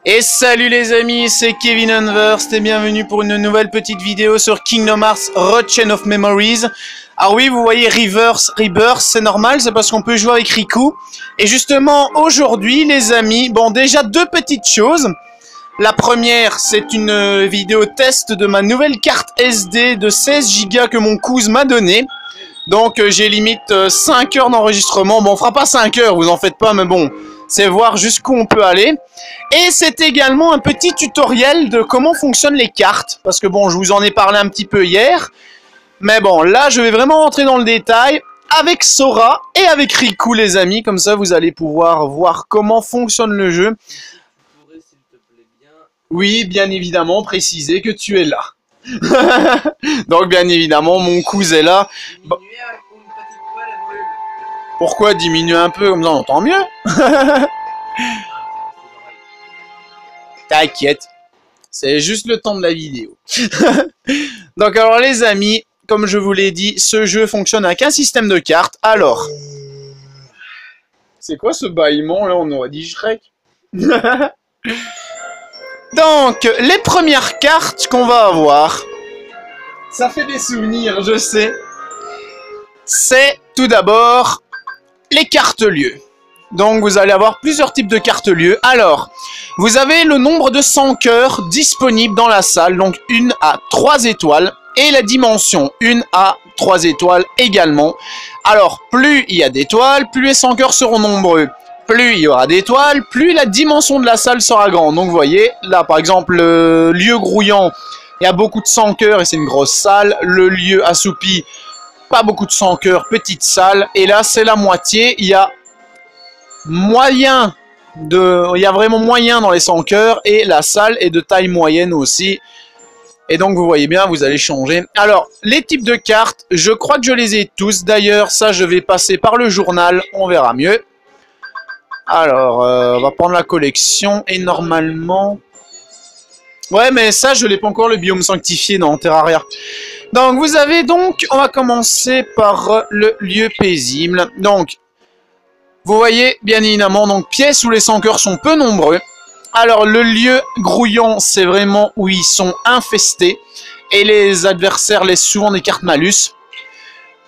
Et salut les amis, c'est Kevin Unversed et bienvenue pour une nouvelle petite vidéo sur Kingdom Hearts Road Chain of Memories. Alors oui, vous voyez Rebirth, c'est normal, c'est parce qu'on peut jouer avec Riku. Et justement, aujourd'hui les amis, bon déjà deux petites choses. La première, c'est une vidéo test de ma nouvelle carte SD de 16 Go que mon cousin m'a donnée. Donc j'ai limite 5 heures d'enregistrement. Bon, on fera pas 5 heures, vous en faites pas, mais bon, c'est voir jusqu'où on peut aller. Et c'est également un petit tutoriel de comment fonctionnent les cartes. Parce que bon, je vous en ai parlé un petit peu hier. Mais bon, là, je vais vraiment rentrer dans le détail avec Sora et avec Riku, les amis. Comme ça, vous allez pouvoir voir comment fonctionne le jeu. Oui, bien évidemment, préciser que tu es là. Donc, bien évidemment, mon cousin est là. Bon. Pourquoi diminuer un peu? Comme ça, on entend mieux. T'inquiète. C'est juste le temps de la vidéo. Donc, alors, les amis, comme je vous l'ai dit, ce jeu fonctionne avec un système de cartes. Alors, c'est quoi ce bâillement, là? On aurait dit Shrek. Donc, les premières cartes qu'on va avoir, ça fait des souvenirs, je sais. C'est tout d'abord les cartes lieux. Donc, vous allez avoir plusieurs types de cartes lieux. Alors, vous avez le nombre de 100 cœurs disponibles dans la salle. Donc, 1 à 3 étoiles. Et la dimension, 1 à 3 étoiles également. Alors, plus il y a d'étoiles, plus les 100 cœurs seront nombreux. Plus il y aura d'étoiles, plus la dimension de la salle sera grande. Donc vous voyez, là par exemple, le lieu grouillant, il y a beaucoup de 100 cœurs et c'est une grosse salle. Le lieu assoupi, pas beaucoup de 100 cœurs, petite salle. Et là c'est la moitié, il y a vraiment moyen dans les 100 cœurs. Et la salle est de taille moyenne aussi. Et donc vous voyez bien, vous allez changer. Alors, les types de cartes, je crois que je les ai tous. D'ailleurs, ça je vais passer par le journal, on verra mieux. Alors, on va prendre la collection et normalement... Ouais, mais ça, je l'ai pas encore le biome sanctifié dans Terraria. Donc, vous avez donc... On va commencer par le lieu paisible. Donc, vous voyez, bien évidemment, donc pièces où les 100 cœurs sont peu nombreux. Alors, le lieu grouillant, c'est vraiment où ils sont infestés. Et les adversaires laissent souvent des cartes malus.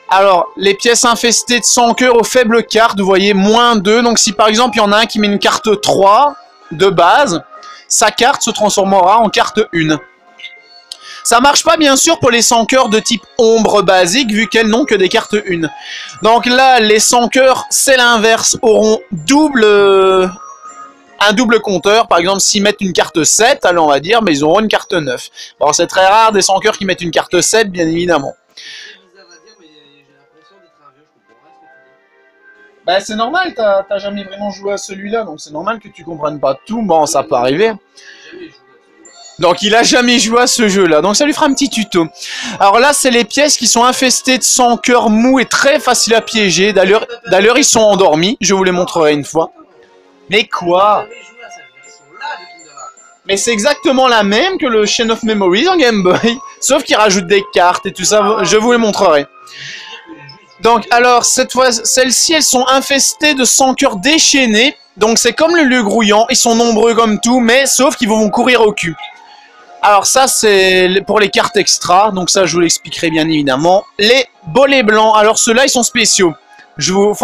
Alors, les pièces infestées de 100 cœurs aux faibles cartes, vous voyez, moins 2. Donc, si par exemple, il y en a un qui met une carte 3 de base, sa carte se transformera en carte 1. Ça marche pas, bien sûr, pour les 100 cœurs de type ombre basique, vu qu'elles n'ont que des cartes 1. Donc là, les 100 cœurs, c'est l'inverse, auront un double compteur. Par exemple, s'ils mettent une carte 7, alors on va dire, mais ils auront une carte 9. Bon, c'est très rare des 100 cœurs qui mettent une carte 7, bien évidemment. Bah c'est normal, t'as jamais vraiment joué à celui-là, donc c'est normal que tu comprennes pas tout. Bon, ça peut arriver. Donc il a jamais joué à ce jeu-là, donc ça lui fera un petit tuto. Alors là, c'est les pièces qui sont infestées de 100 cœurs mous et très faciles à piéger. D'ailleurs, ils sont endormis, je vous les montrerai une fois. Mais quoi? Mais c'est exactement la même que le Chain of Memories en Game Boy, sauf qu'il rajoute des cartes et tout ça, je vous les montrerai. Donc, alors, cette fois, celles-ci, elles sont infestées de 100 cœurs déchaînés. Donc, c'est comme le lieu grouillant. Ils sont nombreux comme tout, mais sauf qu'ils vont vous courir au cul. Alors, ça, c'est pour les cartes extra. Donc, ça, je vous l'expliquerai bien évidemment. Les bolets blancs. Alors, ceux-là, ils sont spéciaux. De toute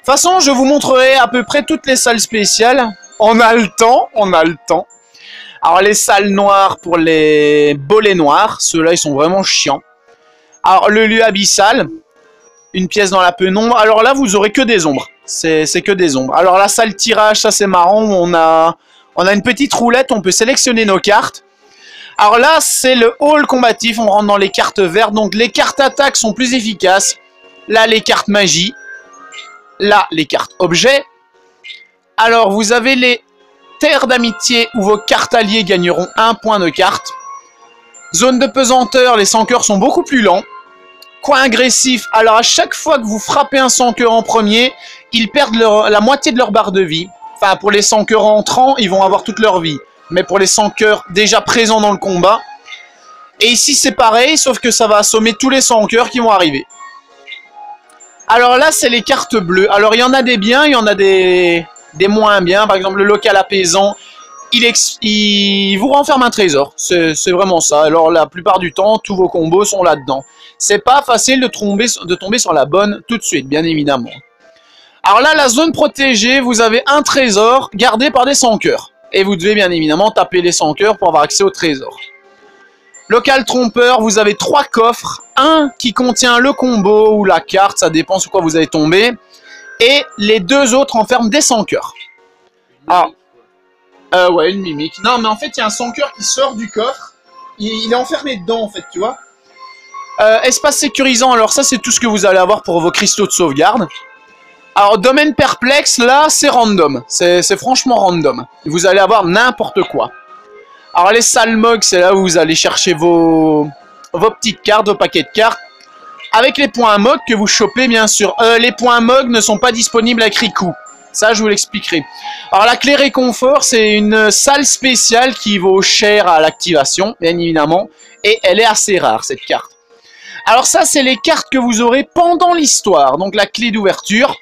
façon, je vous montrerai à peu près toutes les salles spéciales. On a le temps, Alors, les salles noires pour les bolets noirs. Ceux-là, ils sont vraiment chiants. Alors, le lieu abyssal. Une pièce dans la pénombre. Alors là, vous aurez que des ombres. C'est que des ombres. Alors la salle tirage, ça c'est marrant. On a une petite roulette, on peut sélectionner nos cartes. Alors là, c'est le hall combatif. On rentre dans les cartes vertes. Donc les cartes attaque sont plus efficaces. Là, les cartes magie. Là, les cartes objets. Alors, vous avez les terres d'amitié où vos cartes alliées gagneront 1 point de carte. Zone de pesanteur, les 100 cœurs sont beaucoup plus lents. Coin agressif, alors à chaque fois que vous frappez un 100 cœurs en premier, ils perdent la moitié de leur barre de vie. Enfin, pour les 100 cœurs entrants, ils vont avoir toute leur vie. Mais pour les 100 cœurs déjà présents dans le combat. Et ici, c'est pareil, sauf que ça va assommer tous les 100 cœurs qui vont arriver. Alors là, c'est les cartes bleues. Alors, il y en a des biens, il y en a des moins bien. Par exemple, le local apaisant, il vous renferme un trésor. C'est vraiment ça. Alors la plupart du temps, tous vos combos sont là-dedans. C'est pas facile de tomber sur la bonne tout de suite, bien évidemment. Alors là, la zone protégée, vous avez un trésor gardé par des sans-cœurs. Et vous devez bien évidemment taper les sans-cœurs pour avoir accès au trésor. Local trompeur, vous avez 3 coffres. Un qui contient le combo ou la carte, ça dépend sur quoi vous allez tomber. Et les 2 autres enferment des sans-cœurs. Ah, ouais, une mimique. Non, mais en fait, il y a un sans-cœur qui sort du coffre. Il est enfermé dedans, en fait, tu vois. Espace sécurisant, alors ça, c'est tout ce que vous allez avoir pour vos cristaux de sauvegarde. Alors, domaine perplexe, là, c'est random. C'est franchement random. Vous allez avoir n'importe quoi. Alors, les salles MOG, c'est là où vous allez chercher vos petites cartes, vos paquets de cartes. Avec les points MOG que vous chopez, bien sûr. Les points MOG ne sont pas disponibles avec Riku. Ça, je vous l'expliquerai. Alors, la clé réconfort, c'est une salle spéciale qui vaut cher à l'activation, bien évidemment. Et elle est assez rare, cette carte. Alors ça, c'est les cartes que vous aurez pendant l'histoire. Donc, la clé d'ouverture,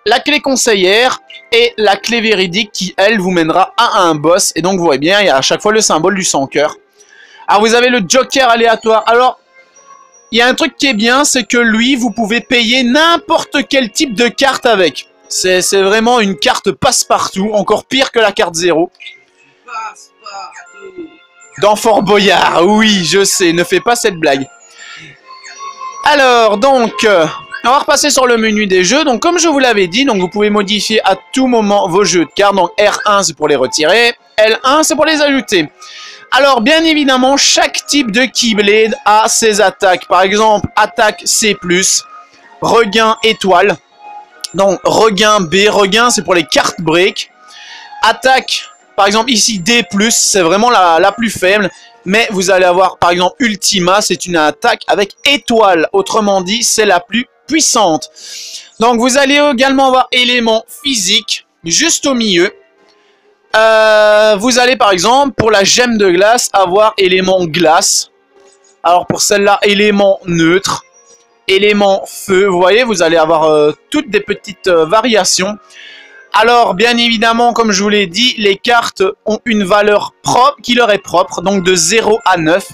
la clé conseillère et la clé véridique qui, elle, vous mènera à un boss. Et donc, vous voyez bien, il y a à chaque fois le symbole du sans-cœur. Alors, vous avez le joker aléatoire. Alors, il y a un truc qui est bien, c'est que lui, vous pouvez payer n'importe quel type de carte avec. C'est vraiment une carte passe-partout, encore pire que la carte 0. Dans Fort Boyard, oui, je sais, ne fais pas cette blague. Alors, donc, on va repasser sur le menu des jeux. Donc, comme je vous l'avais dit, donc vous pouvez modifier à tout moment vos jeux de cartes. Donc, R1, c'est pour les retirer. L1, c'est pour les ajouter. Alors, bien évidemment, chaque type de Keyblade a ses attaques. Par exemple, attaque C+, regain étoile. Donc, regain B, regain, c'est pour les cartes break. Attaque, par exemple, ici D+, c'est vraiment la plus faible. Mais vous allez avoir, par exemple, Ultima, c'est une attaque avec étoile. Autrement dit, c'est la plus puissante. Donc, vous allez également avoir élément physique, juste au milieu. Vous allez, par exemple, pour la gemme de glace, avoir élément glace. Alors, pour celle-là, élément neutre. Élément feu, vous voyez, vous allez avoir toutes des petites variations. Alors, bien évidemment, comme je vous l'ai dit, les cartes ont une valeur propre, qui leur est propre, donc de 0 à 9.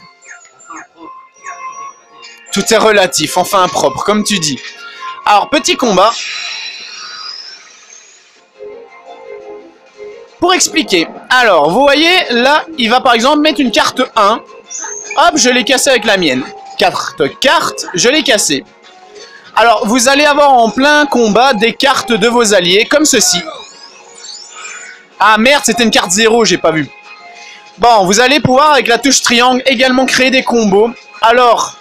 Tout est relatif, enfin propre, comme tu dis. Alors, petit combat. Pour expliquer, alors, vous voyez, là, il va par exemple mettre une carte 1. Hop, je l'ai cassée avec la mienne. Carte, je l'ai cassée. Alors, vous allez avoir en plein combat des cartes de vos alliés, comme ceci. Ah merde, c'était une carte 0, j'ai pas vu. Bon, vous allez pouvoir, avec la touche triangle, également créer des combos. Alors,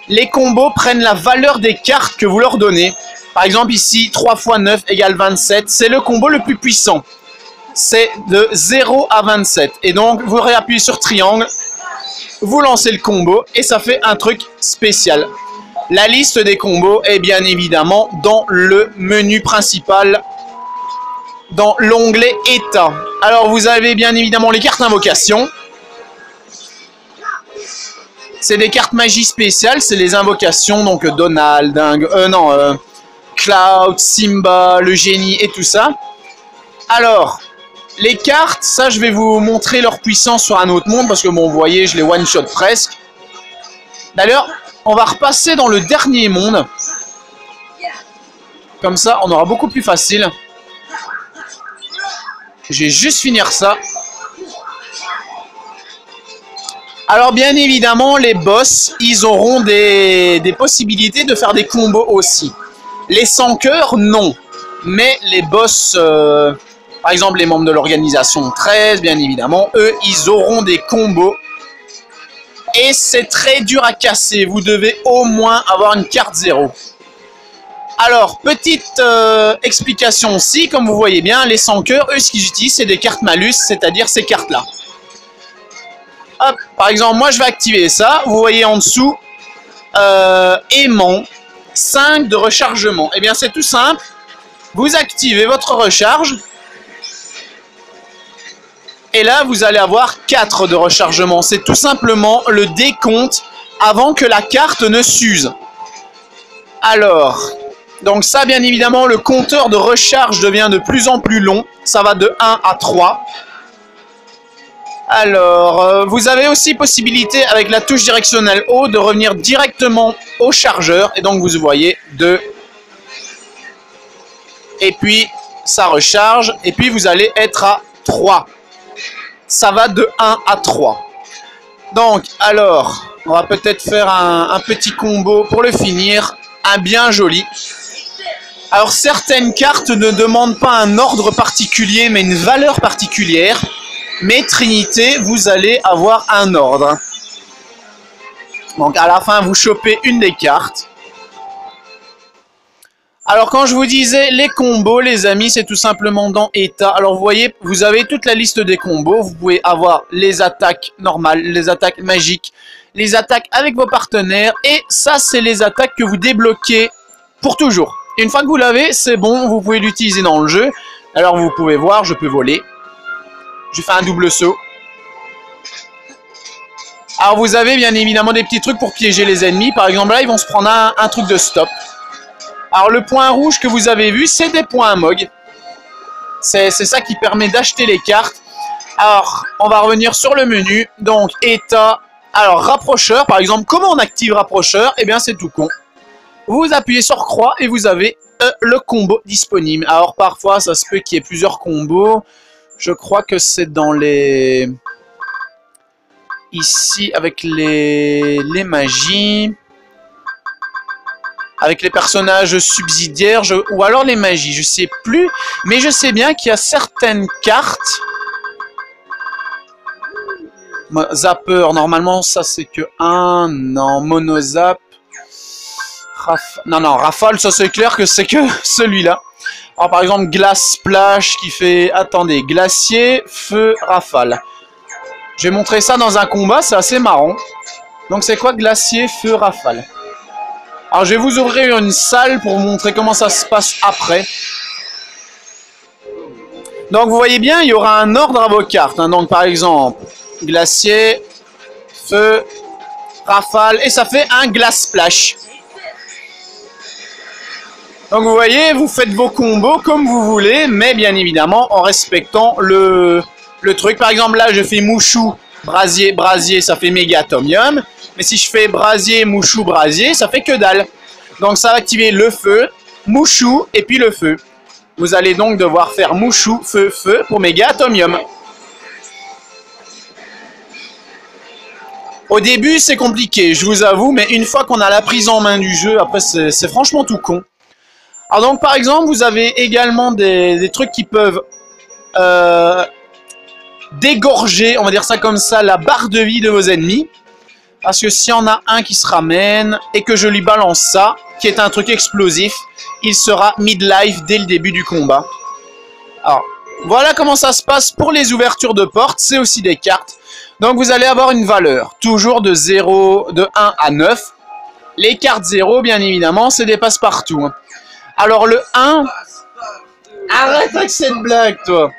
les combos prennent la valeur des cartes que vous leur donnez. Par exemple, ici, 3 x 9 égale 27. C'est le combo le plus puissant. C'est de 0 à 27. Et donc, vous réappuyez sur triangle, vous lancez le combo, et ça fait un truc spécial. La liste des combos est bien évidemment dans le menu principal, dans l'onglet état. Alors vous avez bien évidemment les cartes invocations. C'est des cartes magie spéciales, c'est les invocations, donc Donald, Cloud, Simba, le génie et tout ça. Alors, les cartes, ça je vais vous montrer leur puissance sur un autre monde, parce que bon, vous voyez, je les one-shot presque. D'ailleurs, on va repasser dans le dernier monde. Comme ça, on aura beaucoup plus facile. Je vais juste finir ça. Alors, bien évidemment, les boss, ils auront des possibilités de faire des combos aussi. Les sans-cœurs, non. Mais les boss, par exemple, les membres de l'organisation 13, bien évidemment, eux, ils auront des combos. Et c'est très dur à casser. Vous devez au moins avoir une carte 0. Alors, petite explication aussi. Comme vous voyez bien, les sans-cœurs, eux, ce qu'ils utilisent, c'est des cartes malus, c'est-à-dire ces cartes-là. Hop, par exemple, moi, je vais activer ça. Vous voyez en dessous, aimant, 5 de rechargement. Eh bien, c'est tout simple. Vous activez votre recharge. Et là, vous allez avoir 4 de rechargement. C'est tout simplement le décompte avant que la carte ne s'use. Alors, donc ça, bien évidemment, le compteur de recharge devient de plus en plus long. Ça va de 1 à 3. Alors, vous avez aussi possibilité avec la touche directionnelle haut de revenir directement au chargeur. Et donc, vous voyez 2. Et puis, ça recharge. Et puis, vous allez être à 3. Ça va de 1 à 3. Donc, alors, on va peut-être faire un petit combo pour le finir. Un bien joli. Alors, certaines cartes ne demandent pas un ordre particulier, mais une valeur particulière. Mais Trinité, vous allez avoir un ordre. Donc, à la fin, vous chopez une des cartes. Alors, quand je vous disais les combos, les amis, c'est tout simplement dans état. Alors, vous voyez, vous avez toute la liste des combos. Vous pouvez avoir les attaques normales, les attaques magiques, les attaques avec vos partenaires. Et ça, c'est les attaques que vous débloquez pour toujours. Une fois que vous l'avez, c'est bon, vous pouvez l'utiliser dans le jeu. Alors, vous pouvez voir, je peux voler. Je fais un double saut. Alors, vous avez bien évidemment des petits trucs pour piéger les ennemis. Par exemple, là, ils vont se prendre un truc de stop. Alors, le point rouge que vous avez vu, c'est des points à MOG. C'est ça qui permet d'acheter les cartes. Alors, on va revenir sur le menu. Donc, état. Alors, rapprocheur, par exemple. Comment on active rapprocheur? Eh bien, c'est tout con. Vous appuyez sur croix et vous avez le combo disponible. Alors, parfois, ça se peut qu'il y ait plusieurs combos. Je crois que c'est dans les... Ici, avec les magies. Avec les personnages subsidiaires. Ou alors les magies, je sais plus. Mais je sais bien qu'il y a certaines cartes. Zapper, normalement, ça c'est que 1. Non, monozap. Non, rafale, ça c'est clair que c'est que celui-là. Alors, par exemple, glace splash qui fait... Attendez, glacier, feu, rafale. Je vais montrer ça dans un combat, c'est assez marrant. Donc, c'est quoi glacier, feu, rafale? Alors, je vais vous ouvrir une salle pour vous montrer comment ça se passe après. Donc, vous voyez bien, il y aura un ordre à vos cartes. Hein. Donc, par exemple, glacier, feu, rafale, et ça fait un glace splash. Donc vous voyez, vous faites vos combos comme vous voulez, mais bien évidemment en respectant le truc. Par exemple là, je fais mouchou, brasier, brasier, ça fait méga atomium. Mais si je fais brasier, mouchou, brasier, ça fait que dalle. Donc ça va activer le feu, mouchou et puis le feu. Vous allez donc devoir faire mouchou, feu, feu pour méga atomium. Au début c'est compliqué, je vous avoue, mais une fois qu'on a la prise en main du jeu, après c'est franchement tout con. Alors donc par exemple, vous avez également des trucs qui peuvent dégorger, on va dire ça comme ça, la barre de vie de vos ennemis. Parce que s'il y en a un qui se ramène et que je lui balance ça, qui est un truc explosif, il sera mid-life dès le début du combat. Alors, voilà comment ça se passe pour les ouvertures de portes, c'est aussi des cartes. Donc vous allez avoir une valeur, toujours de 1 à 9. Les cartes 0, bien évidemment, c'est des passe-partout. Hein. Alors le 1... Arrête avec cette blague, toi.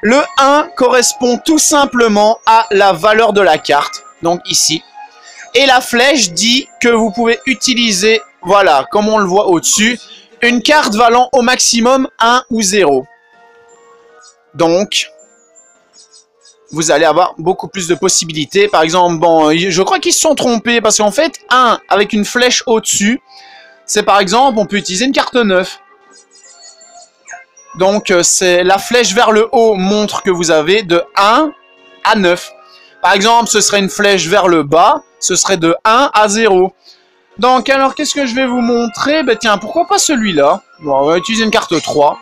Le 1 correspond tout simplement à la valeur de la carte. Donc ici. Et la flèche dit que vous pouvez utiliser, voilà, comme on le voit au-dessus, une carte valant au maximum 1 ou 0. Donc, vous allez avoir beaucoup plus de possibilités. Par exemple, bon, je crois qu'ils se sont trompés parce qu'en fait, 1 avec une flèche au-dessus, c'est par exemple, on peut utiliser une carte 9. Donc, c'est la flèche vers le haut montre que vous avez de 1 à 9. Par exemple, ce serait une flèche vers le bas, ce serait de 1 à 0. Donc, alors, qu'est-ce que je vais vous montrer? Ben tiens, pourquoi pas celui-là? Bon, on va utiliser une carte 3.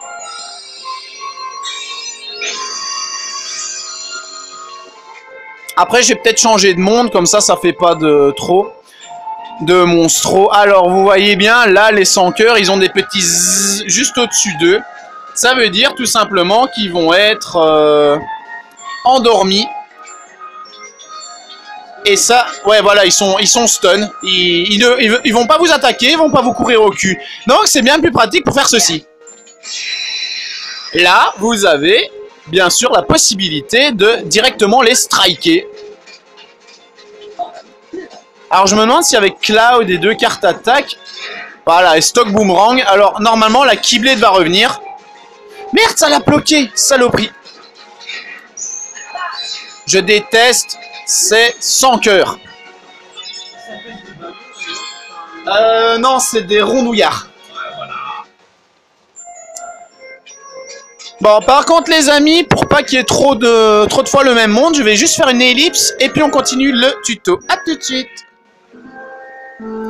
Après, j'ai peut-être changé de monde, comme ça fait pas de trop de monstros. Alors, vous voyez bien, là, les sans cœurs, ils ont des petits zzz juste au-dessus d'eux. Ça veut dire tout simplement qu'ils vont être endormis. Et ça, ouais, voilà, ils sont stun. Ils vont pas vous attaquer, ils vont pas vous courir au cul. Donc, c'est bien plus pratique pour faire ceci. Là, vous avez, bien sûr, la possibilité de directement les striker. Alors, je me demande si avec Cloud et 2 cartes attaque, voilà, et stock boomerang, alors, normalement, la Keyblade va revenir. Merde, ça l'a bloqué, saloperie. je déteste, c'est sans cœur. Non, c'est des rondouillards. Bon, par contre, les amis, pour pas qu'il y ait trop de fois le même monde, je vais juste faire une ellipse et puis on continue le tuto. À tout de suite.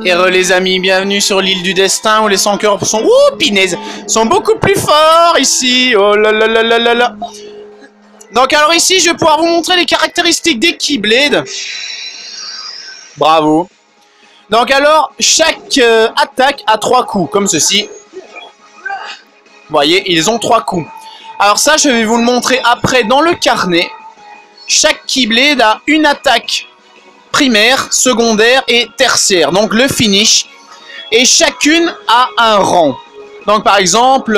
Et les amis, bienvenue sur l'île du destin où les sans cœurs sont... Ouh, pinaises, sont beaucoup plus forts ici. Oh là là là là là là. Donc alors ici, je vais pouvoir vous montrer les caractéristiques des Keyblade. Bravo. Donc alors, chaque attaque a 3 coups, comme ceci. Vous voyez, ils ont 3 coups. Alors ça, je vais vous le montrer après dans le carnet. Chaque Keyblade a une attaque primaire, secondaire et tertiaire. Donc le finish. Et chacune a un rang. Donc par exemple,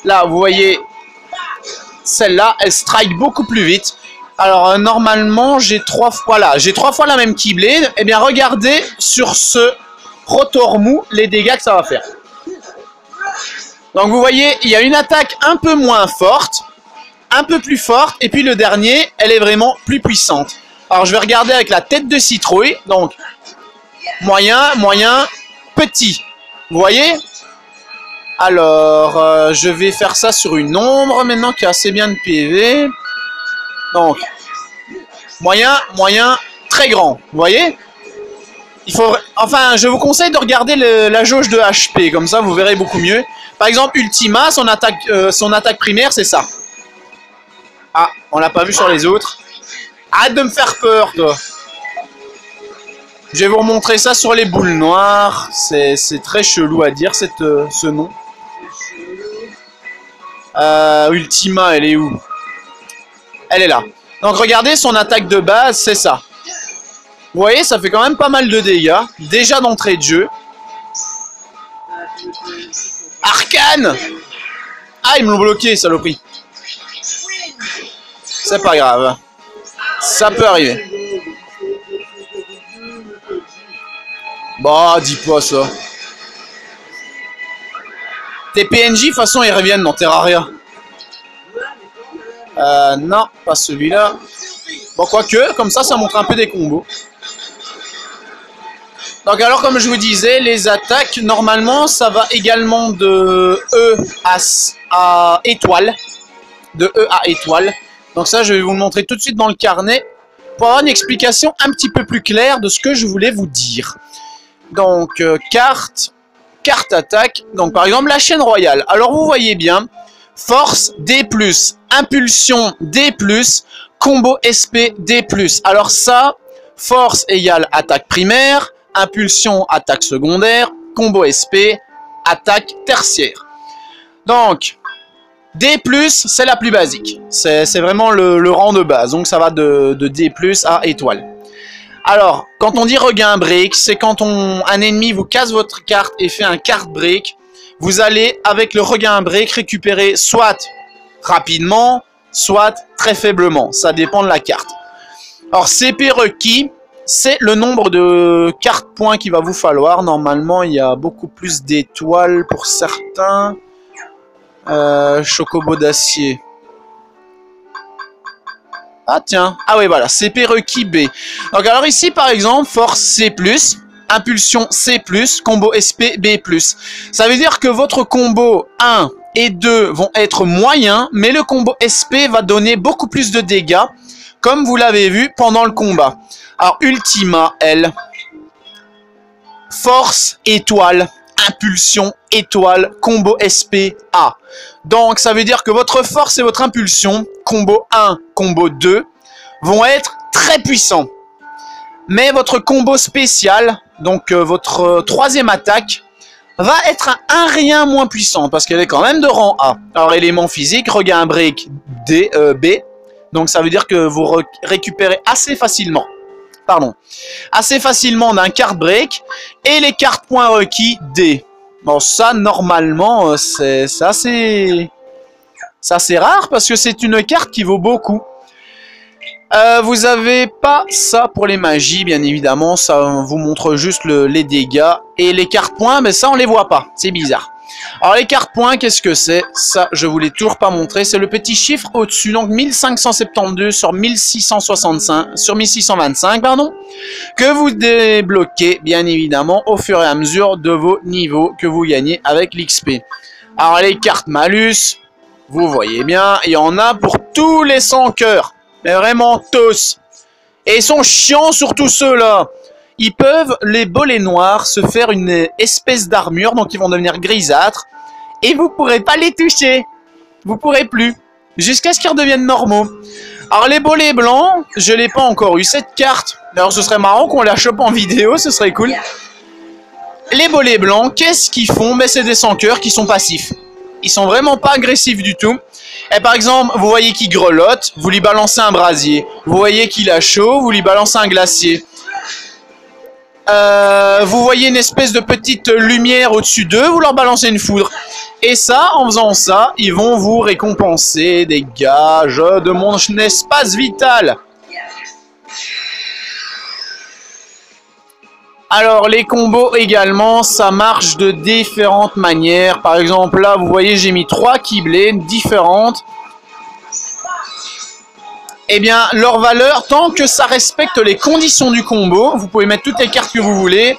là, vous voyez, celle-là, elle strike beaucoup plus vite. Alors normalement, j'ai 3 fois la même Keyblade. Eh bien, regardez sur ce rotor mou les dégâts que ça va faire. Donc vous voyez, il y a une attaque un peu moins forte, un peu plus forte, et puis le dernier, elle est vraiment plus puissante. Alors je vais regarder avec la tête de citrouille, donc moyen, moyen, petit. Vous voyez? Alors, je vais faire ça sur une ombre maintenant qui a assez bien de PV. Donc, moyen, moyen, très grand. Vous voyez? Il faut, enfin, je vous conseille de regarder la jauge de HP, comme ça vous verrez beaucoup mieux. Par exemple, Ultima, son attaque primaire, c'est ça. Ah, on l'a pas vu sur les autres. Arrête de me faire peur, toi. Je vais vous remontrer ça sur les boules noires. C'est très chelou à dire, ce nom. Ultima, elle est où? Elle est là. Donc, regardez, son attaque de base, c'est ça. Vous voyez, ça fait quand même pas mal de dégâts. Déjà d'entrée de jeu. Arcane! Ah, ils me l'ont bloqué, saloperie. C'est pas grave. Ça peut arriver. Bah, dis pas ça. Tes PNJ, de toute façon, ils reviennent dans Terraria. Non, pas celui-là. Bon, quoique, comme ça montre un peu des combos. Donc alors, comme je vous disais, les attaques, normalement, ça va également de E à étoile. De E à étoile. Donc ça, je vais vous le montrer tout de suite dans le carnet pour avoir une explication un petit peu plus claire de ce que je voulais vous dire. Donc, carte attaque. Donc, par exemple, la chaîne royale. Alors, vous voyez bien, force D+, impulsion D+, combo SP D+. Alors ça, force égale attaque primaire, impulsion attaque secondaire, combo SP, attaque tertiaire. Donc, D+, c'est la plus basique. C'est vraiment le rang de base. Donc, ça va de D+, à étoile. Alors, quand on dit regain break, c'est quand un ennemi vous casse votre carte et fait un card break. Vous allez, avec le regain break, récupérer soit rapidement, soit très faiblement. Ça dépend de la carte. Alors, CP requis, c'est le nombre de cartes points qu'il va vous falloir. Normalement, il y a beaucoup plus d'étoiles pour certains. Chocobo d'acier. Ah tiens, ah oui voilà, CP requis B. Donc alors ici par exemple, force C+, impulsion C+, combo SP B+. Ça veut dire que votre combo 1 et 2 vont être moyens, mais le combo SP va donner beaucoup plus de dégâts, comme vous l'avez vu pendant le combat. Alors Ultima, elle, force étoile, impulsion étoile, combo SP A. Donc ça veut dire que votre force et votre impulsion, combo 1, combo 2, vont être très puissants. Mais votre combo spécial, donc votre troisième attaque, va être un rien moins puissant, parce qu'elle est quand même de rang A. Alors élément physique, regain break D, B, donc ça veut dire que vous récupérez assez facilement. Assez facilement d'un card break, et les cartes points requis D. Bon, ça, normalement, c'est assez rare, parce que c'est une carte qui vaut beaucoup. Vous avez pas ça pour les magies, bien évidemment, ça vous montre juste les dégâts. Et les cartes points, mais ça, on les voit pas, c'est bizarre. Alors les cartes points, qu'est-ce que c'est? Ça, je vous l'ai toujours pas montré. C'est le petit chiffre au-dessus, donc 1572 sur 1665, sur 1625, pardon, que vous débloquez, bien évidemment, au fur et à mesure de vos niveaux que vous gagnez avec l'XP. Alors les cartes malus, vous voyez bien, il y en a pour tous les 100 cœurs. Mais vraiment tous. Et ils sont chiants, surtout ceux-là. Ils peuvent, les bolets noirs, se faire une espèce d'armure, donc ils vont devenir grisâtres. Et vous pourrez pas les toucher. Vous pourrez plus. Jusqu'à ce qu'ils redeviennent normaux. Alors les bolets blancs, je l'ai pas encore eu cette carte. D'ailleurs ce serait marrant qu'on la chope en vidéo, ce serait cool. Les bolets blancs, qu'est-ce qu'ils font? Ben, c'est des sans-cœurs qui sont passifs. Ils sont vraiment pas agressifs du tout. Et par exemple, vous voyez qu'il grelotte, vous lui balancez un brasier. Vous voyez qu'il a chaud, vous lui balancez un glacier. Vous voyez une espèce de petite lumière au-dessus d'eux, vous leur balancez une foudre. Et ça, en faisant ça, ils vont vous récompenser des gages de mon espace vital. Alors, les combos également, ça marche de différentes manières. Par exemple, là, vous voyez, j'ai mis 3 Keyblades différentes. Eh bien, leur valeur, tant que ça respecte les conditions du combo, vous pouvez mettre toutes les cartes que vous voulez.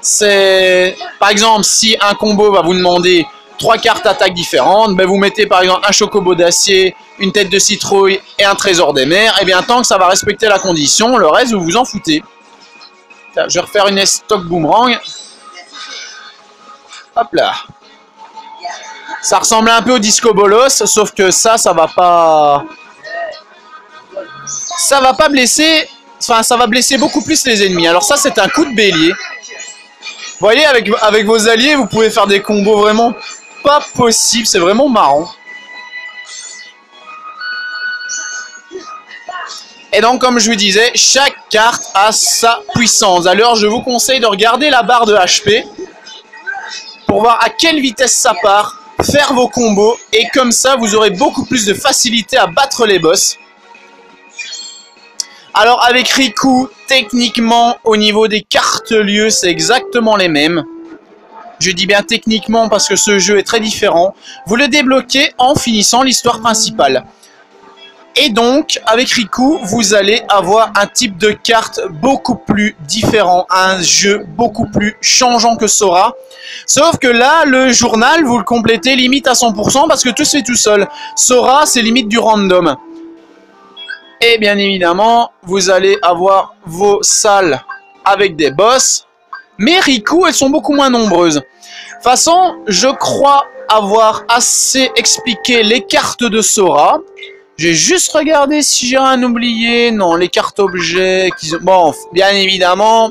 C'est, par exemple, si un combo va vous demander 3 cartes attaque différentes, ben vous mettez par exemple un chocobo d'acier, une tête de citrouille et un trésor des mers. Eh bien, tant que ça va respecter la condition, le reste, vous vous en foutez. Je vais refaire une stock boomerang. Hop là. Ça ressemble un peu au disco bolos, sauf que ça va pas... Ça va pas blesser, enfin ça va blesser beaucoup plus les ennemis. Alors ça c'est un coup de bélier. Vous voyez, avec vos alliés, vous pouvez faire des combos vraiment pas possibles, c'est vraiment marrant. Et donc comme je vous disais, chaque carte a sa puissance. Alors je vous conseille de regarder la barre de HP pour voir à quelle vitesse ça part, faire vos combos, et comme ça vous aurez beaucoup plus de facilité à battre les boss. Alors avec Riku, techniquement, au niveau des cartes lieux, c'est exactement les mêmes. Je dis bien techniquement parce que ce jeu est très différent. Vous le débloquez en finissant l'histoire principale. Et donc, avec Riku, vous allez avoir un type de carte beaucoup plus différent. Un jeu beaucoup plus changeant que Sora. Sauf que là, le journal, vous le complétez limite à 100% parce que tout se fait tout seul. Sora, c'est limite du random. Et bien évidemment, vous allez avoir vos salles avec des boss. Mais Riku, elles sont beaucoup moins nombreuses. De toute façon, je crois avoir assez expliqué les cartes de Sora. J'ai juste regardé si j'ai rien oublié. Non, les cartes objets... Bon, bien évidemment,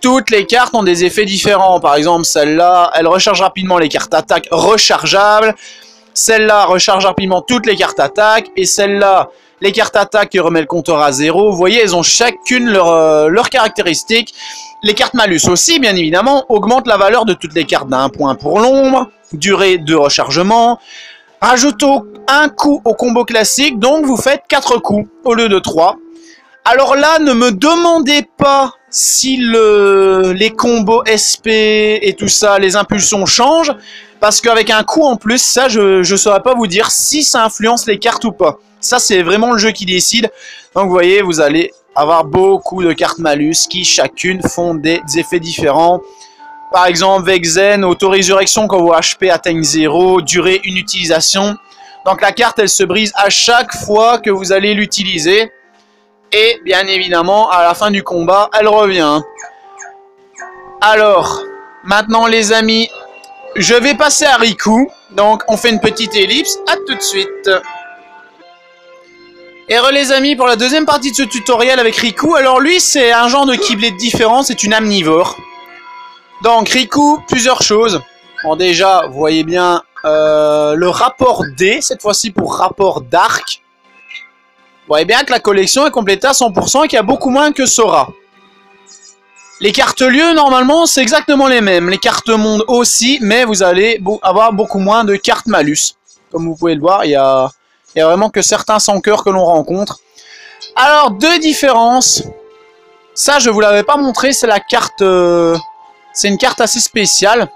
toutes les cartes ont des effets différents. Par exemple, celle-là, elle recharge rapidement les cartes attaque rechargeables. Celle-là recharge rapidement toutes les cartes attaque. Et celle-là... Les cartes attaque qui remet le compteur à 0. Vous voyez, elles ont chacune leurs caractéristiques. Les cartes malus aussi, bien évidemment, augmentent la valeur de toutes les cartes d'un point pour l'ombre. Durée de rechargement. Rajoute un coup au combo classique, donc vous faites 4 coups au lieu de 3. Alors là, ne me demandez pas si les combos SP et tout ça, les impulsions changent. Parce qu'avec un coup en plus, ça, je ne saurais pas vous dire si ça influence les cartes ou pas. Ça, c'est vraiment le jeu qui décide. Donc, vous voyez, vous allez avoir beaucoup de cartes malus qui, chacune, font des effets différents. Par exemple, Vexen, auto-résurrection quand vos HP atteignent 0, durée une utilisation. Donc, la carte, elle se brise à chaque fois que vous allez l'utiliser. Et, bien évidemment, à la fin du combat, elle revient. Alors, maintenant, les amis, je vais passer à Riku. Donc, on fait une petite ellipse. À tout de suite. Et les amis, pour la deuxième partie de ce tutoriel avec Riku, alors lui c'est un genre de Keyblade différent, c'est une omnivore. Donc Riku, plusieurs choses. Bon déjà, vous voyez bien le rapport D, cette fois-ci pour rapport d'arc. Vous voyez bien que la collection est complétée à 100% et qu'il y a beaucoup moins que Sora. Les cartes lieux, normalement, c'est exactement les mêmes. Les cartes monde aussi, mais vous allez avoir beaucoup moins de cartes malus. Comme vous pouvez le voir, il y a vraiment que certains sans cœur que l'on rencontre. Alors, deux différences. Ça, je ne vous l'avais pas montré, c'est la carte... c'est une carte assez spéciale.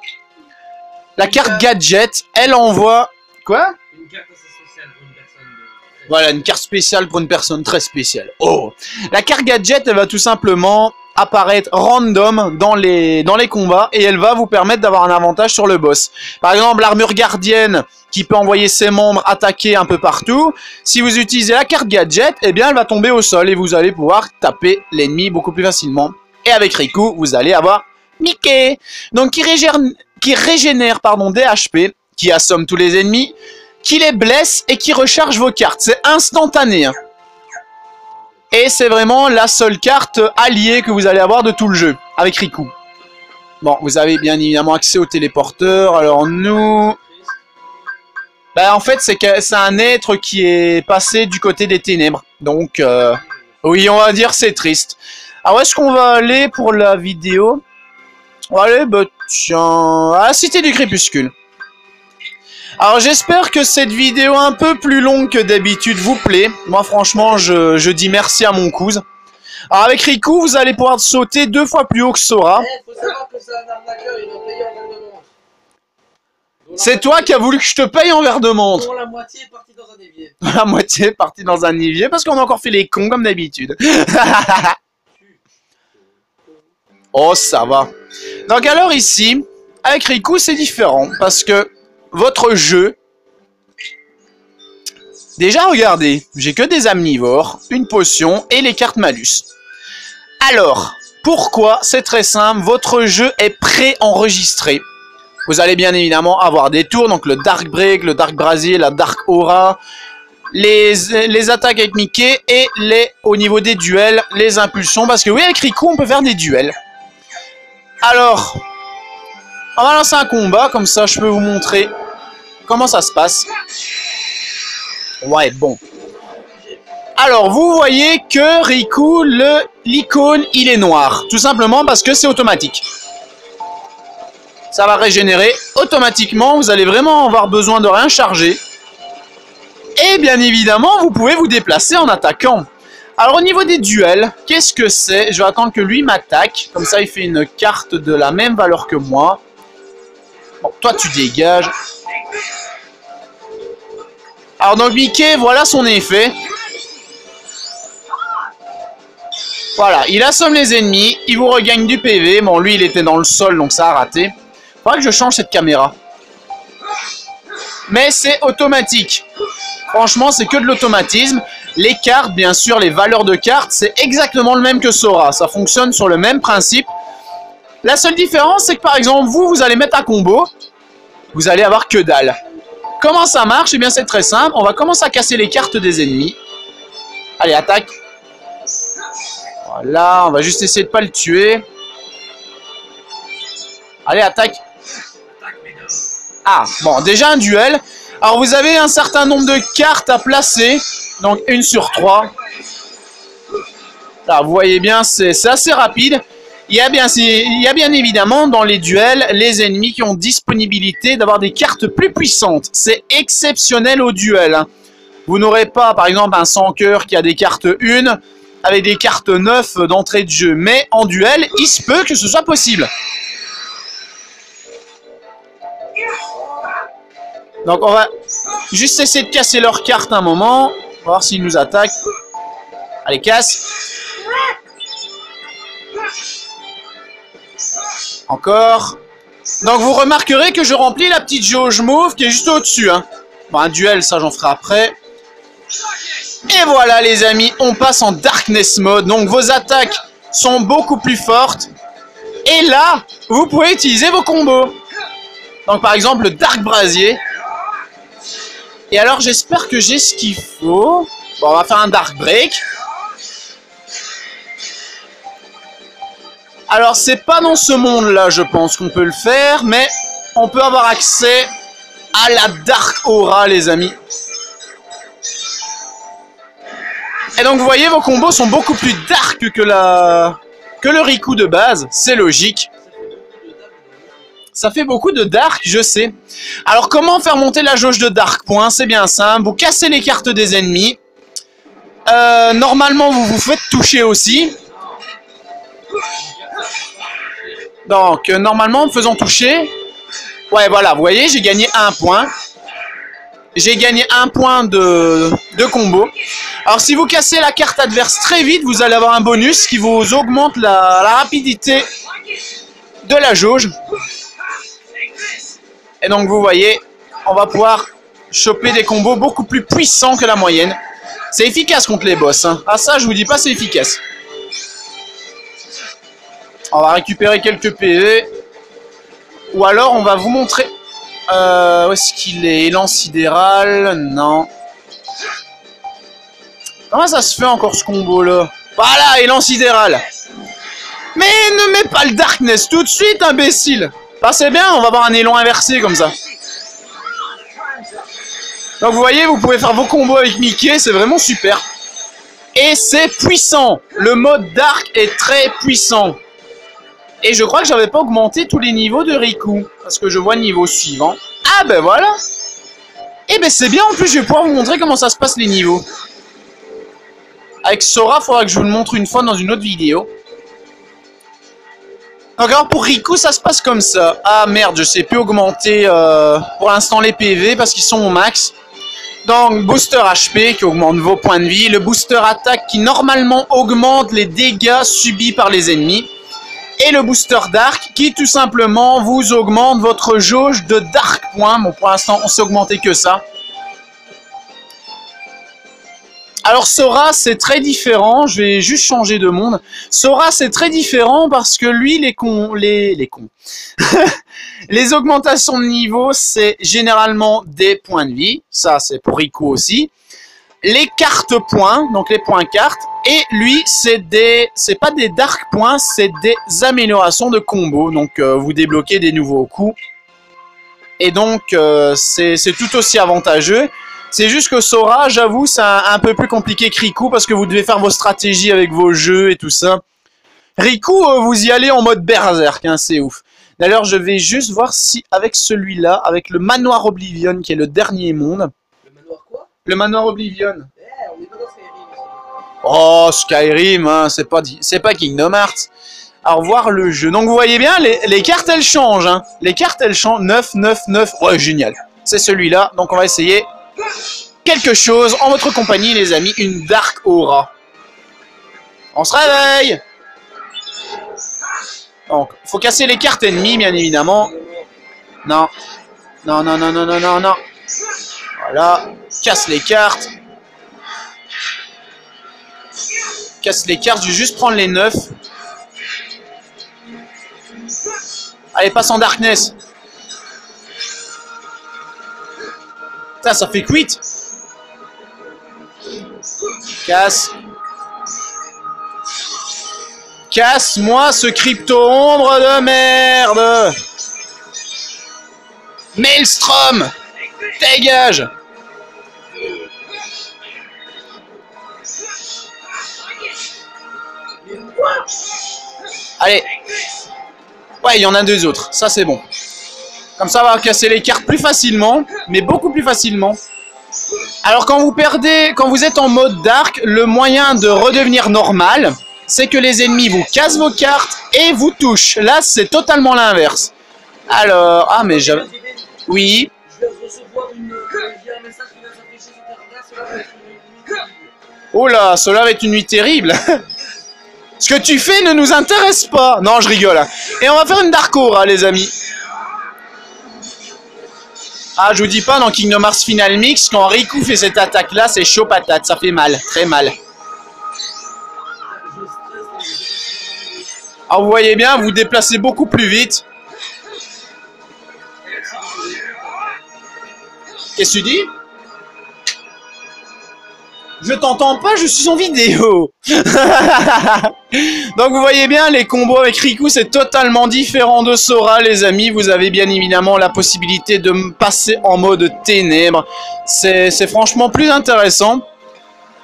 La carte gadget, elle envoie... Quoi? Une carte assez spéciale pour une personne de... Voilà, une carte spéciale pour une personne très spéciale. Oh! La carte gadget, elle va tout simplement apparaître random dans les combats et elle va vous permettre d'avoir un avantage sur le boss. Par exemple, l'armure gardienne qui peut envoyer ses membres attaquer un peu partout. Si vous utilisez la carte gadget, eh bien elle va tomber au sol et vous allez pouvoir taper l'ennemi beaucoup plus facilement. Et avec Riku, vous allez avoir Mickey, donc qui régénère des HP, qui assomme tous les ennemis, qui les blesse et qui recharge vos cartes. C'est instantané. Hein. Et c'est vraiment la seule carte alliée que vous allez avoir de tout le jeu, avec Riku. Bon, vous avez bien évidemment accès au téléporteur. Alors nous... Ben, en fait, c'est un être qui est passé du côté des ténèbres. Donc, oui, on va dire c'est triste. Alors, où est-ce qu'on va aller pour la vidéo? On va aller, bah, tiens, à la Cité du Crépuscule. Alors, j'espère que cette vidéo un peu plus longue que d'habitude vous plaît. Moi, franchement, je dis merci à mon cousin. Alors, avec Riku, vous allez pouvoir sauter 2 fois plus haut que Sora. Faut savoir que c'est un arnaqueur, il doit payer en verre de menthe. C'est toi qui as voulu que je te paye en verre de menthe. Dont la moitié est partie dans un évier. La moitié est partie dans un évier parce qu'on a encore fait les cons comme d'habitude. Oh, ça va. Donc alors ici, avec Riku, c'est différent parce que votre jeu... Déjà, regardez, j'ai que des omnivores, une potion et les cartes malus. Alors, pourquoi? C'est très simple, votre jeu est pré-enregistré. Vous allez bien évidemment avoir des tours, donc le Dark Break, le Dark Brasier, la Dark Aura, les attaques avec Mickey et au niveau des duels, les impulsions. Parce que oui, avec Riku, on peut faire des duels. Alors, on va lancer un combat, comme ça je peux vous montrer comment ça se passe. Ouais, bon. Alors, vous voyez que Riku, l'icône, il est noir. Tout simplement parce que c'est automatique. Ça va régénérer automatiquement, vous allez vraiment avoir besoin de rien charger. Et bien évidemment, vous pouvez vous déplacer en attaquant. Alors au niveau des duels, qu'est-ce que c'est? Je vais attendre que lui m'attaque, comme ça il fait une carte de la même valeur que moi. Bon, toi tu dégages. Alors donc Mickey, voilà son effet. Voilà, il assomme les ennemis, il vous regagne du PV. Bon, lui il était dans le sol, donc ça a raté. Faudra que je change cette caméra. Mais c'est automatique. Franchement, c'est que de l'automatisme. Les cartes, bien sûr, les valeurs de cartes, c'est exactement le même que Sora. Ça fonctionne sur le même principe. La seule différence, c'est que par exemple, vous allez mettre un combo. Vous allez avoir que dalle. Comment ça marche? Eh bien, c'est très simple. On va commencer à casser les cartes des ennemis. Allez, attaque. Voilà, on va juste essayer de pas le tuer. Allez, attaque. Ah, bon, déjà un duel. Alors, vous avez un certain nombre de cartes à placer. Donc, 1 sur 3. Là, vous voyez bien, c'est assez rapide. Il y a bien évidemment, dans les duels, les ennemis qui ont disponibilité d'avoir des cartes plus puissantes. C'est exceptionnel au duel. Hein. Vous n'aurez pas, par exemple, un sans cœur qui a des cartes 1 avec des cartes 9 d'entrée de jeu. Mais en duel, il se peut que ce soit possible. Donc on va juste essayer de casser leurs cartes un moment. On va voir s'ils nous attaquent. Allez, casse. Encore. Donc vous remarquerez que je remplis la petite jauge mauve qui est juste au-dessus. Hein. Bon, un duel, ça j'en ferai après. Et voilà les amis, on passe en Darkness Mode. Donc vos attaques sont beaucoup plus fortes. Et là, vous pouvez utiliser vos combos. Donc par exemple le Dark Brasier. Et alors j'espère que j'ai ce qu'il faut. Bon, on va faire un Dark Break. Alors c'est pas dans ce monde là je pense qu'on peut le faire. Mais on peut avoir accès à la Dark Aura les amis. Et donc vous voyez vos combos sont beaucoup plus dark que le Riku de base. C'est logique. Ça fait beaucoup de dark, je sais. Alors, comment faire monter la jauge de dark points? C'est bien simple. Vous cassez les cartes des ennemis. Normalement, vous vous faites toucher aussi. Donc, normalement, en faisant toucher, Ouais, voilà, vous voyez, j'ai gagné 1 point. J'ai gagné 1 point de combo. Alors, si vous cassez la carte adverse très vite, vous allez avoir un bonus qui vous augmente la rapidité de la jauge. Et donc, vous voyez, on va pouvoir choper des combos beaucoup plus puissants que la moyenne. C'est efficace contre les boss. Hein. Ah, ça, je vous dis pas, c'est efficace. On va récupérer quelques PV. Ou alors, on va vous montrer... où est-ce qu'il est? Élan sidéral? Non. Comment ça se fait encore ce combo-là? Voilà, élan sidéral. Mais ne mets pas le Darkness tout de suite, imbécile. Passez bien, on va avoir un élan inversé comme ça. Donc vous voyez, vous pouvez faire vos combos avec Mickey, c'est vraiment super. Et c'est puissant. Le mode Dark est très puissant. Et je crois que j'avais pas augmenté tous les niveaux de Riku. Parce que je vois le niveau suivant. Ah ben voilà. Et ben c'est bien, en plus je vais pouvoir vous montrer comment ça se passe les niveaux. Avec Sora, il faudra que je vous le montre une fois dans une autre vidéo. Donc alors pour Riku, ça se passe comme ça. Ah merde, je sais plus augmenter pour l'instant les PV parce qu'ils sont au max. Donc booster HP qui augmente vos points de vie. Le booster attaque qui normalement augmente les dégâts subis par les ennemis. Et le booster Dark qui tout simplement vous augmente votre jauge de Dark points. Bon pour l'instant on s'est augmenté que ça. Alors Sora c'est très différent, je vais juste changer de monde. Sora c'est très différent parce que lui les cons. Les augmentations de niveau c'est généralement des points de vie, ça c'est pour Riku aussi. Les cartes points, donc les points cartes, et lui c'est pas des dark points, c'est des améliorations de combo. Donc vous débloquez des nouveaux coups. Et donc c'est tout aussi avantageux. C'est juste que Sora, j'avoue, c'est un peu plus compliqué que Riku parce que vous devez faire vos stratégies avec vos jeux et tout ça. Riku, vous y allez en mode berserk, hein, c'est ouf. D'ailleurs, je vais juste voir si avec celui-là, avec le manoir Oblivion, qui est le dernier monde. Le manoir quoi? Le manoir Oblivion. On est pas dans Skyrim ici. Oh, Skyrim, hein, c'est pas Kingdom Hearts. Alors, voir le jeu. Donc, vous voyez bien, les cartes, elles changent. Hein. Les cartes, elles changent. 9, 9, 9. Ouais, génial. C'est celui-là. Donc, on va essayer quelque chose en votre compagnie, les amis. Une Dark Aura. On se réveille. Donc, faut casser les cartes ennemies, bien évidemment. Non. Non, non, non, non, non, non, non. Voilà. Casse les cartes. Casse les cartes. Je vais juste prendre les 9. Allez, passe en Darkness. Ça fait quit. Casse. Casse-moi ce crypto-ombre de merde. Maelstrom. Dégage. Allez. Ouais, il y en a 2 autres. Ça, c'est bon. Comme ça, on va casser les cartes plus facilement, mais beaucoup plus facilement. Alors, quand vous perdez, quand vous êtes en mode dark, le moyen de redevenir normal, c'est que les ennemis vous cassent vos cartes et vous touchent. Là, c'est totalement l'inverse. Alors, ah, mais j'avais... Oui. Je viens de recevoir un message qui vient s'afficher sur ta regarde, cela va être une nuit terrible. Oh là, cela va être une nuit terrible. Ce que tu fais ne nous intéresse pas. Non, je rigole. Et on va faire une Dark Aura, les amis. Ah, je vous dis pas, dans Kingdom Hearts Final Mix, quand Riku fait cette attaque-là, c'est chaud patate. Ça fait mal, très mal. Alors, vous voyez bien, vous vous déplacez beaucoup plus vite. Qu'est-ce que tu dis? Je t'entends pas, je suis en vidéo. Donc vous voyez bien, les combos avec Riku, c'est totalement différent de Sora, les amis. Vous avez bien évidemment la possibilité de passer en mode ténèbres. C'est franchement plus intéressant.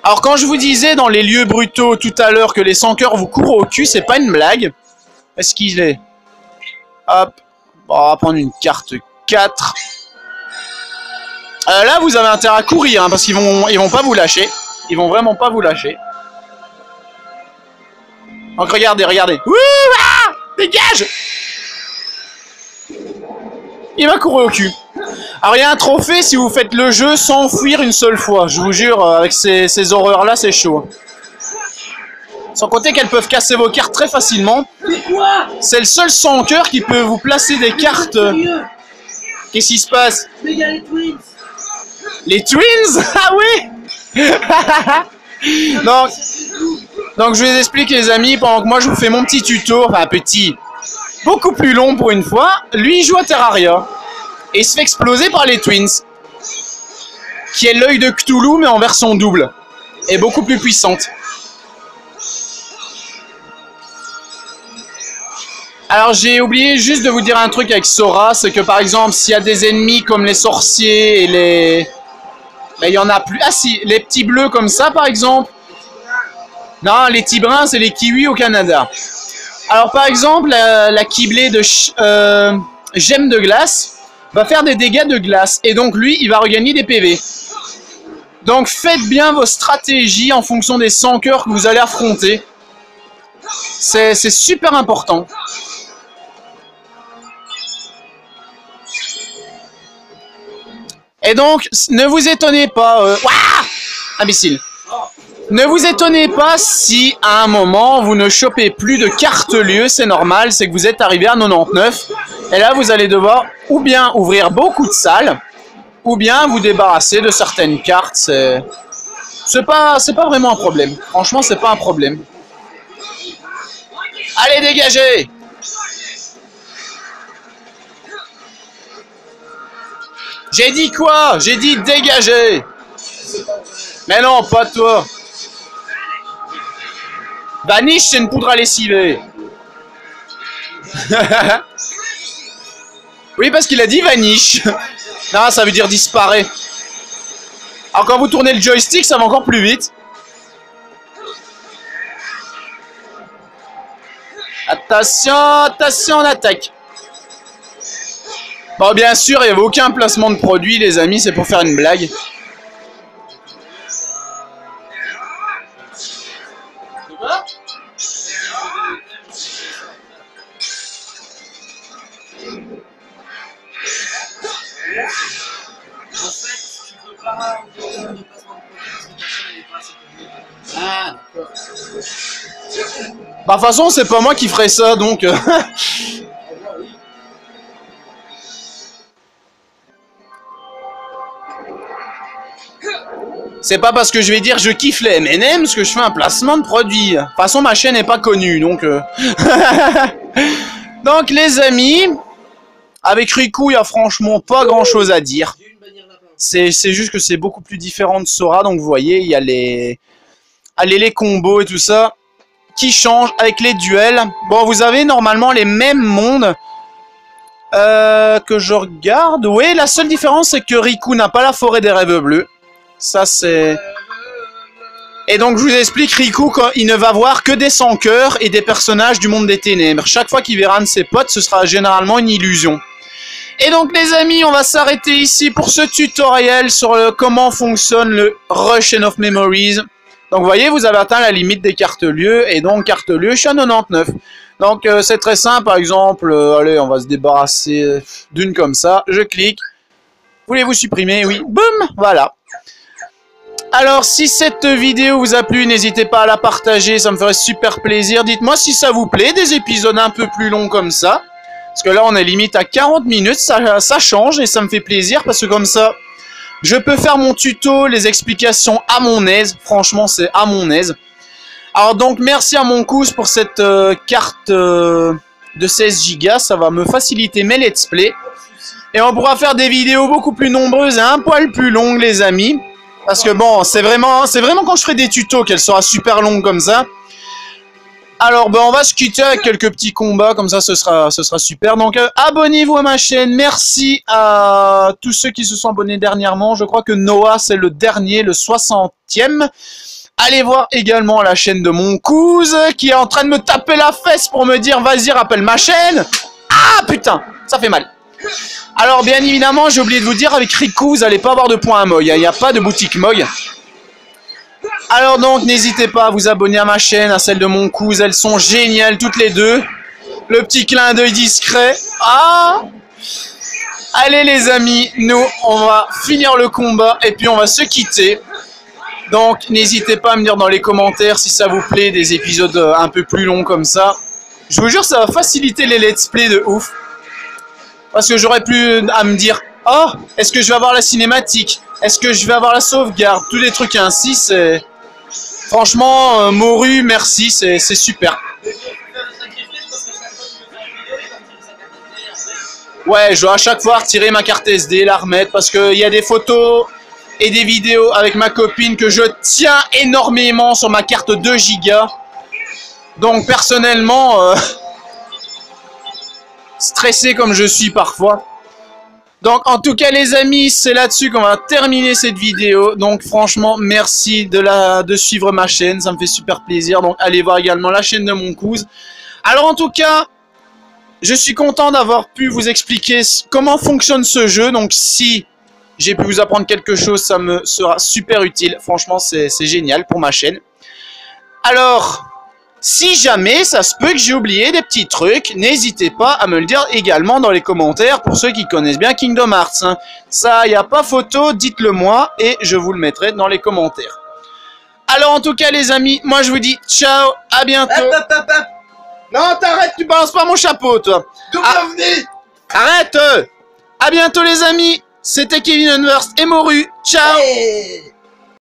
Alors quand je vous disais dans les lieux brutaux tout à l'heure que les sans cœurs vous courent au cul, c'est pas une blague. Est-ce qu'il est? Hop. Bon, on va prendre une carte 4. Là, vous avez intérêt à courir, hein, parce qu'ils vont pas vous lâcher. Ils vont vraiment pas vous lâcher. Donc regardez, regardez. Ouh, ah, dégage! Il m'a couru au cul. Alors il y a un trophée si vous faites le jeu sans fuir une seule fois. Je vous jure, avec ces horreurs-là, c'est chaud. Sans compter qu'elles peuvent casser vos cartes très facilement. C'est le seul sans cœur qui peut vous placer des cartes. Qu'est-ce qui se passe? Mais il y a les Twins. Les Twins? Ah oui. Donc je vous explique les amis, pendant que moi je vous fais mon petit tuto, enfin petit, beaucoup plus long pour une fois. Lui il joue à Terraria et il se fait exploser par les Twins, qui est l'œil de Cthulhu mais en version double et beaucoup plus puissante. Alors j'ai oublié juste de vous dire un truc avec Sora, c'est que par exemple s'il y a des ennemis comme les sorciers et les... Ben, il y en a plus. Ah si, les petits bleus comme ça par exemple. Non, les petits bruns c'est les kiwis au Canada. Alors par exemple la Keyblade de Gemme de glace va faire des dégâts de glace et donc lui il va regagner des PV. Donc faites bien vos stratégies en fonction des 100 cœurs que vous allez affronter. C'est super important. Et donc, ne vous étonnez pas... imbécile. Ne vous étonnez pas si, à un moment, vous ne chopez plus de carte-lieu. C'est normal, c'est que vous êtes arrivé à 99. Et là, vous allez devoir ou bien ouvrir beaucoup de salles, ou bien vous débarrasser de certaines cartes. C'est pas vraiment un problème. Franchement, c'est pas un problème. Allez, dégagez! J'ai dit quoi? J'ai dit dégager! Mais non, pas toi! Vanish, c'est une poudre à lessiver! Oui, parce qu'il a dit vanish! Non, ça veut dire disparaît. Alors quand vous tournez le joystick, ça va encore plus vite. Attention, attention, on attaque. Bon, bien sûr, il n'y avait aucun placement de produit, les amis, c'est pour faire une blague. Ah, d'accord. Bah, de toute façon, c'est pas moi qui ferai ça, donc... C'est pas parce que je vais dire je kiffe les M&M's que je fais un placement de produit. De toute façon, ma chaîne n'est pas connue, donc... Donc, les amis, avec Riku, il n'y a franchement pas grand-chose à dire. C'est juste que c'est beaucoup plus différent de Sora, donc vous voyez, il y a les combos et tout ça qui changent avec les duels. Bon, vous avez normalement les mêmes mondes que je regarde. Oui, la seule différence, c'est que Riku n'a pas la forêt des rêves bleus. Ça, c'est... Et donc, je vous explique, Riku, quand il ne va voir que des sans-cœurs et des personnages du monde des ténèbres. Chaque fois qu'il verra un de ses potes, ce sera généralement une illusion. Et donc, les amis, on va s'arrêter ici pour ce tutoriel sur comment fonctionne le Rush of Memories. Donc, vous voyez, vous avez atteint la limite des cartes-lieux, et donc, carte-lieu, je suis à 99. Donc, c'est très simple, par exemple, allez, on va se débarrasser d'une comme ça. Je clique. Voulez-vous supprimer? Oui. Boum! Voilà. Alors, si cette vidéo vous a plu, n'hésitez pas à la partager, ça me ferait super plaisir. Dites-moi si ça vous plaît, des épisodes un peu plus longs comme ça. Parce que là, on est limite à 40 minutes, ça change et ça me fait plaisir parce que comme ça, je peux faire mon tuto, les explications à mon aise. Franchement, c'est à mon aise. Alors donc, merci à Monkouz pour cette carte de 16 Go. Ça va me faciliter mes let's play. Et on pourra faire des vidéos beaucoup plus nombreuses et un poil plus longues, les amis. Parce que bon, c'est vraiment quand je ferai des tutos qu'elle sera super longue comme ça. Alors, ben, on va se quitter avec quelques petits combats, comme ça, ce sera super. Donc, abonnez-vous à ma chaîne. Merci à tous ceux qui se sont abonnés dernièrement. Je crois que Noah, c'est le dernier, le 60e. Allez voir également la chaîne de Monkouz, qui est en train de me taper la fesse pour me dire, vas-y, rappelle ma chaîne. Ah, putain, ça fait mal. Alors, bien évidemment, j'ai oublié de vous dire, avec Riku, vous n'allez pas avoir de points à Mog. Il n'y a pas de boutique Mog. Alors donc, n'hésitez pas à vous abonner à ma chaîne, à celle de Monkouz. Elles sont géniales, toutes les deux. Le petit clin d'œil discret. Ah! Allez les amis, nous on va finir le combat et puis on va se quitter. Donc n'hésitez pas à me dire dans les commentaires si ça vous plaît des épisodes un peu plus longs comme ça. Je vous jure ça va faciliter les let's play de ouf. Parce que j'aurais plus à me dire oh, est-ce que je vais avoir la cinématique? Est-ce que je vais avoir la sauvegarde? Tous les trucs ainsi, c'est... Franchement, Moru, merci, c'est super. Ouais, je dois à chaque fois retirer ma carte SD, la remettre, parce qu'il y a des photos et des vidéos avec ma copine que je tiens énormément sur ma carte 2 Go. Donc personnellement, stressé comme je suis parfois. Donc en tout cas les amis, c'est là-dessus qu'on va terminer cette vidéo. Donc franchement, merci de suivre ma chaîne, ça me fait super plaisir. Donc allez voir également la chaîne de mon cousin. Alors en tout cas, je suis content d'avoir pu vous expliquer comment fonctionne ce jeu. Donc si j'ai pu vous apprendre quelque chose, ça me sera super utile. Franchement, c'est génial pour ma chaîne. Alors... si jamais ça se peut que j'ai oublié des petits trucs, n'hésitez pas à me le dire également dans les commentaires pour ceux qui connaissent bien Kingdom Hearts. Hein. Ça, il n'y a pas photo, dites-le moi et je vous le mettrai dans les commentaires. Alors en tout cas les amis, moi je vous dis ciao, à bientôt. Non, t'arrêtes, tu balances pas mon chapeau toi. Arrête. À bientôt les amis, c'était Kevin Unverse et Moru, ciao. Hey.